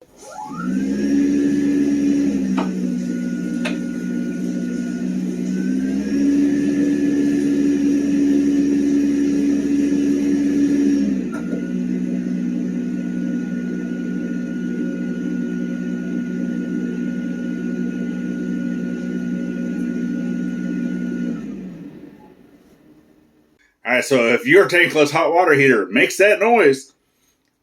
All right, so if your tankless hot water heater makes that noise,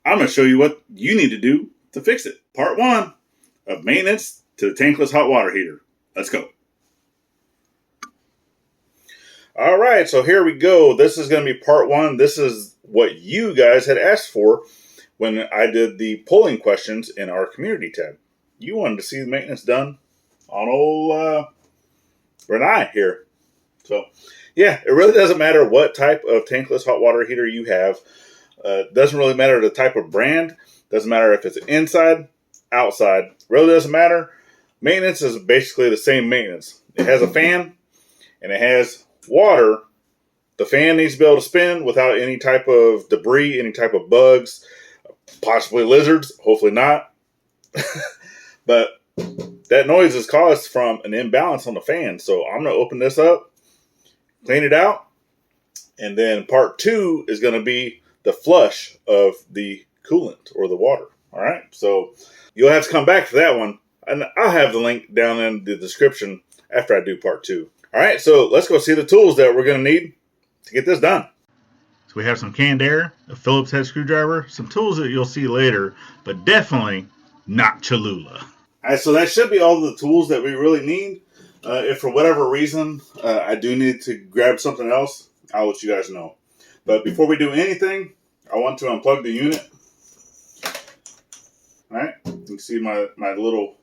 I'm going to show you what you need to do to fix it. Part 1 of maintenance to the tankless hot water heater. Let's go. All right, so here we go. This is going to be part 1. This is what you guys had asked for when I did the polling questions in our community tab. You wanted to see the maintenance done on old Renai here. So, yeah, it really doesn't matter what type of tankless hot water heater you have. Doesn't really matter the type of brand. Doesn't matter if it's inside, outside. Really doesn't matter. Maintenance is basically the same maintenance. It has a fan and it has water. The fan needs to be able to spin without any type of debris, any type of bugs, possibly lizards. Hopefully not. But that noise is caused from an imbalance on the fan. So I'm going to open this up, clean it out, and then part 2 is going to be the flush of the coolant or the water. All right, so you'll have to come back to that one, and I'll have the link down in the description after I do part 2. All right, so let's go see the tools that we're going to need to get this done. So we have some canned air, a Phillips head screwdriver, some tools that you'll see later, but definitely not Cholula. All right, so that should be all the tools that we really need. If for whatever reason I do need to grab something else, I'll let you guys know. But before we do anything, I want to unplug the unit. All right, you can see my little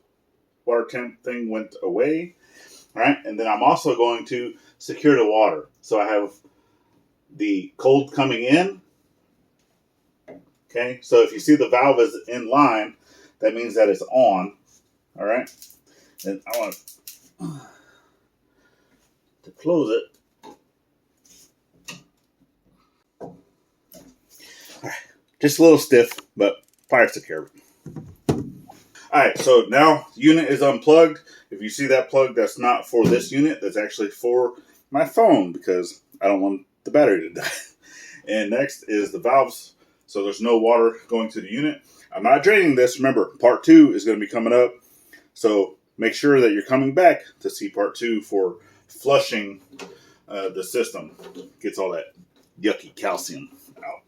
water temp thing went away. All right, and then I'm also going to secure the water. So I have the cold coming in. Okay, so if you see the valve is in line, that means that it's on. All right, and I want to close it. All right, just a little stiff, but fire took care of it. All right, so now the unit is unplugged. If you see that plug, that's not for this unit. That's actually for my phone because I don't want the battery to die. And next is the valves. So there's no water going to the unit. I'm not draining this. Remember, part 2 is going to be coming up. So make sure that you're coming back to see part 2 for flushing the system. Gets all that yucky calcium out.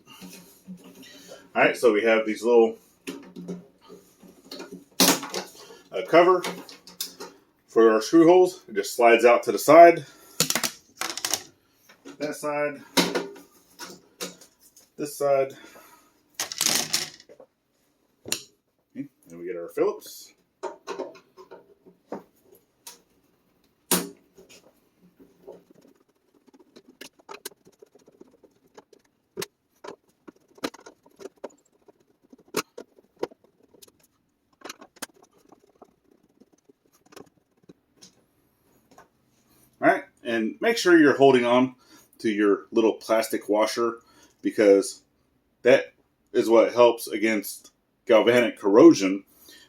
All right, so we have these little cover for our screw holes. It just slides out to the side. That side. This side. Okay, and we get our Phillips. All right, and make sure you're holding on to your little plastic washer because that is what helps against galvanic corrosion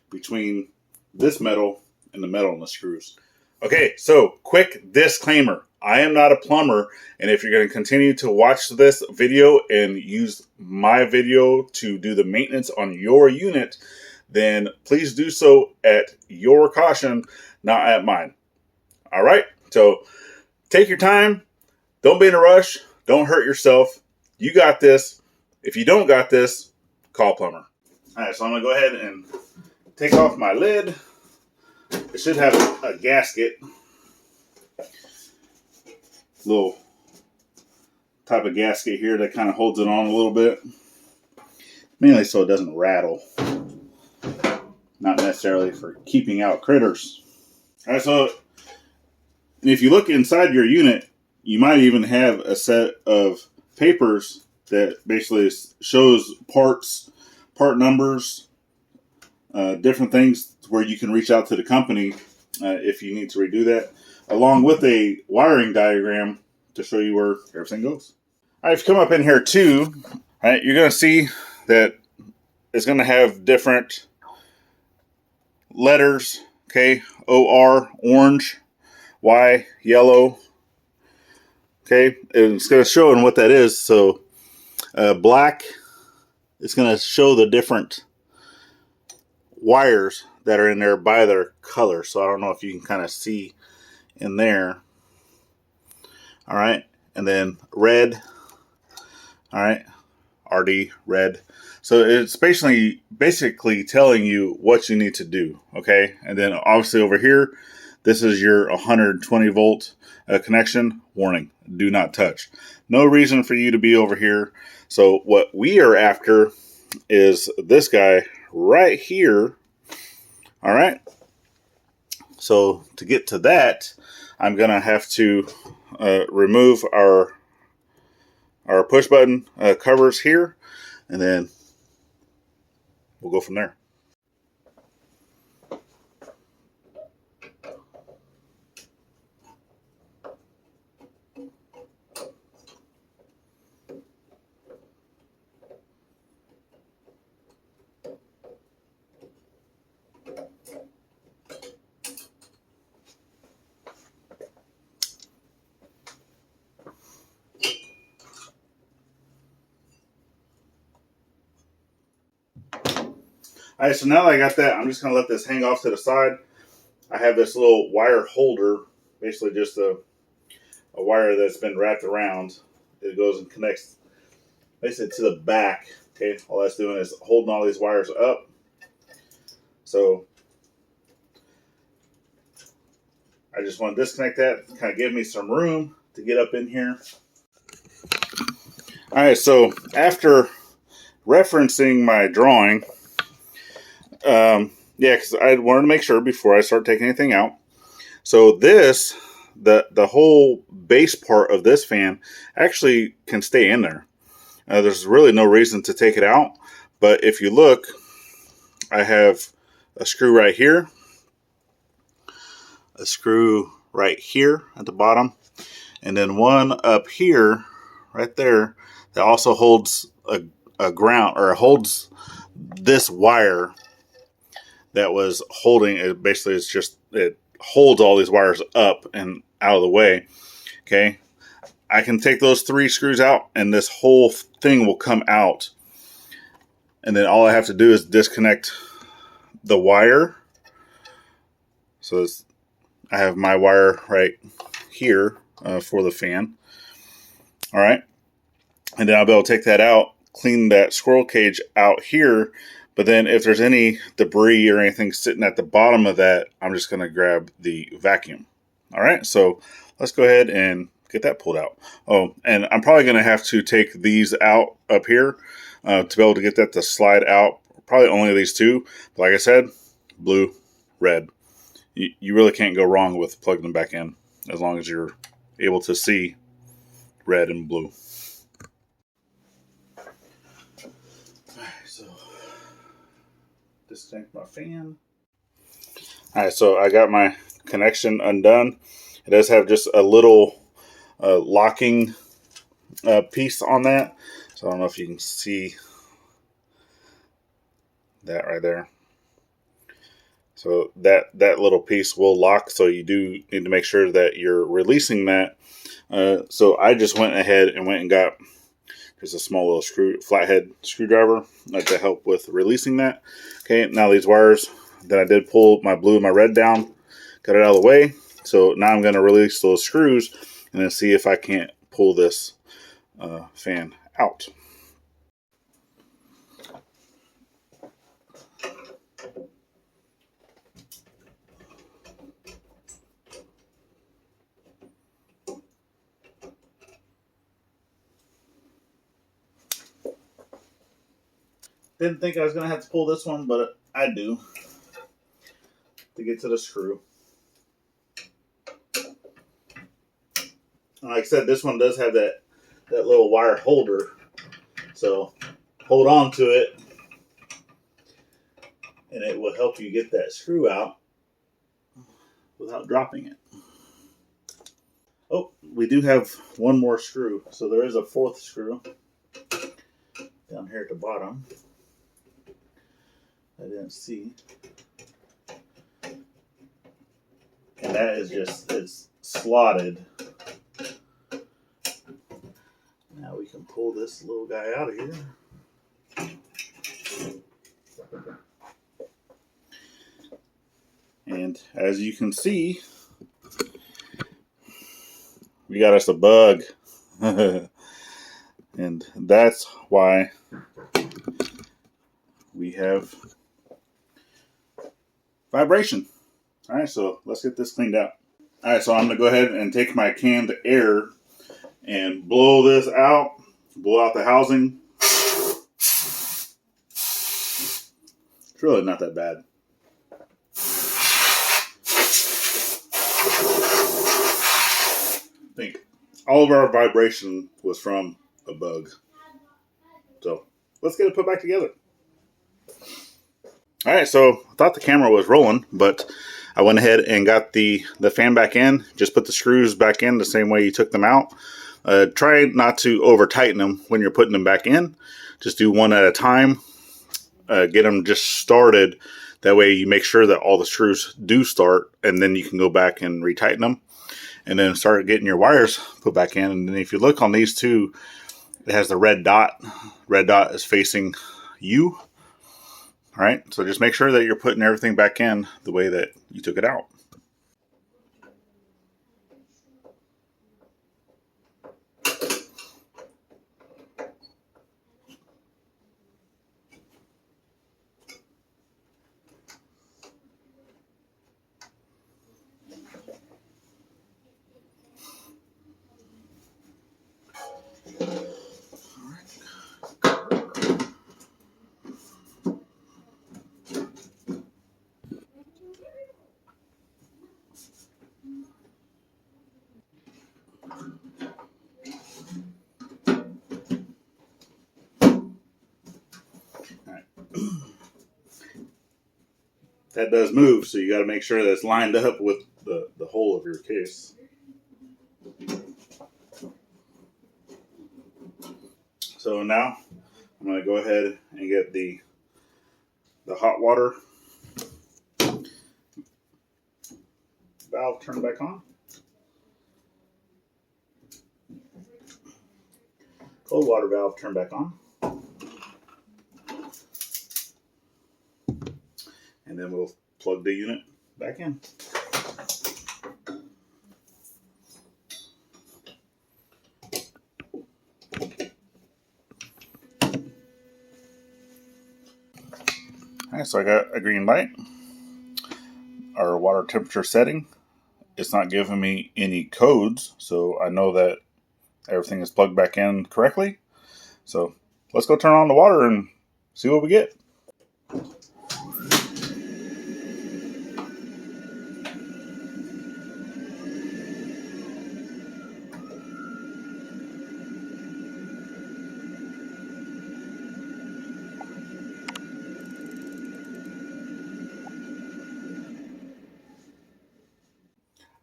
between this metal and the metal in the screws. Okay, so quick disclaimer. I am not a plumber, and if you're going to continue to watch this video and use my video to do the maintenance on your unit, then please do so at your caution, not at mine. All right? So take your time. Don't be in a rush. Don't hurt yourself. You got this. If you don't got this, call a plumber. All right, so I'm going to go ahead and take off my lid. It should have a gasket. Little type of gasket here that kind of holds it on a little bit. Mainly so it doesn't rattle. Not necessarily for keeping out critters. All right, so if you look inside your unit, you might even have a set of papers that basically shows parts, part numbers, different things where you can reach out to the company if you need to redo that, along with a wiring diagram to show you where everything goes. All right, if you come up in here too, all right, you're going to see that it's going to have different letters, okay, OR, orange, Y, yellow, okay, it's going to show in what that is. So black, it's going to show the different wires that are in there by their color. So I don't know if you can kind of see in there. All right, and then red, all right, RD, red. So it's basically telling you what you need to do, okay? And then obviously over here, this is your 120 volt connection. Warning, do not touch. No reason for you to be over here. So what we are after is this guy right here, all right? So to get to that, I'm gonna have to remove our push button covers here, and then we'll go from there. All right, so now that I got that, I'm just going to let this hang off to the side. I have this little wire holder, basically just a wire that's been wrapped around. It goes and connects basically to the back. Okay, all that's doing is holding all these wires up. So I just want to disconnect that, kind of give me some room to get up in here. All right, so after referencing my drawing, yeah, because I wanted to make sure before I start taking anything out. So this, the whole base part of this fan actually can stay in there. There's really no reason to take it out. But if you look, I have a screw right here, a screw right here at the bottom, and then one up here, right there, that also holds a ground, or holds this wire that was holding it. Basically, it holds all these wires up and out of the way. Okay, I can take those 3 screws out, and this whole thing will come out. And then all I have to do is disconnect the wire. So I have my wire right here for the fan. All right, and then I'll be able to take that out, clean that squirrel cage out here. But then if there's any debris or anything sitting at the bottom of that, I'm just going to grab the vacuum. All right, so let's go ahead and get that pulled out. Oh, and I'm probably going to have to take these out up here to be able to get that to slide out. Probably only these 2. But like I said, blue, red. You really can't go wrong with plugging them back in as long as you're able to see red and blue. So disconnect my fan. All right, so I got my connection undone. It does have just a little locking piece on that. So I don't know if you can see that right there. So that little piece will lock. So you do need to make sure that you're releasing that. So I just went ahead and went and got just a small little flathead screwdriver to help with releasing that. Okay, now these wires that I did pull my blue and my red down, got it out of the way. So now I'm going to release those screws and then see if I can't pull this fan out. Didn't think I was going to have to pull this one, but I do to get to the screw. Like I said, this one does have that little wire holder, so hold on to it and it will help you get that screw out without dropping it. Oh, we do have one more screw, so there is a 4th screw down here at the bottom. I didn't see. And that is just, it's slotted. Now we can pull this little guy out of here. And as you can see, we got us a bug. And that's why we have vibration. All right, so let's get this cleaned out. All right, so I'm gonna go ahead and take my canned air and blow this out, blow out the housing. It's really not that bad. I think all of our vibration was from a bug. So let's get it put back together. All right, so I thought the camera was rolling, but I went ahead and got the fan back in. Just put the screws back in the same way you took them out. Try not to over tighten them when you're putting them back in. Just do one at a time. Get them just started. That way you make sure that all the screws do start, and then you can go back and retighten them. And then start getting your wires put back in. And then if you look on these two, it has the red dot. Red dot is facing you. All right, so just make sure that you're putting everything back in the way that you took it out. That does move, so you got to make sure that it's lined up with the hole of your case. So now I'm going to go ahead and get the hot water valve turned back on. Cold water valve turned back on. And then we'll plug the unit back in. All right, so I got a green light. Our water temperature setting. It's not giving me any codes, so I know that everything is plugged back in correctly. So let's go turn on the water and see what we get.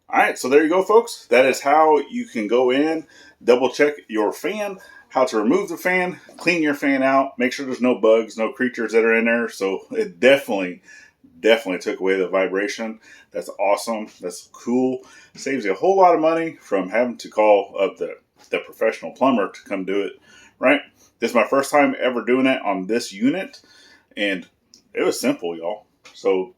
All right, so there you go, folks. That is how you can go in, double check your fan, how to remove the fan, clean your fan out, make sure there's no bugs, no creatures that are in there. So it definitely took away the vibration. That's awesome. That's cool. Saves you a whole lot of money from having to call up the professional plumber to come do it, right? This is my first time ever doing it on this unit, and it was simple, y'all. So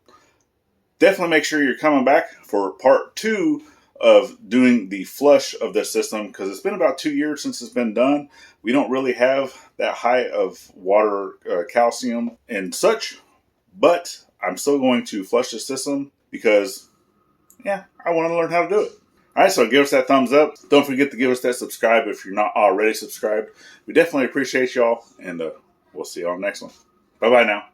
definitely make sure you're coming back for part 2 of doing the flush of this system, because it's been about 2 years since it's been done. We don't really have that high of water calcium and such, but I'm still going to flush the system because, yeah, I want to learn how to do it. All right, so give us that thumbs up. Don't forget to give us that subscribe if you're not already subscribed. We definitely appreciate y'all, and we'll see you on the next one. Bye-bye now.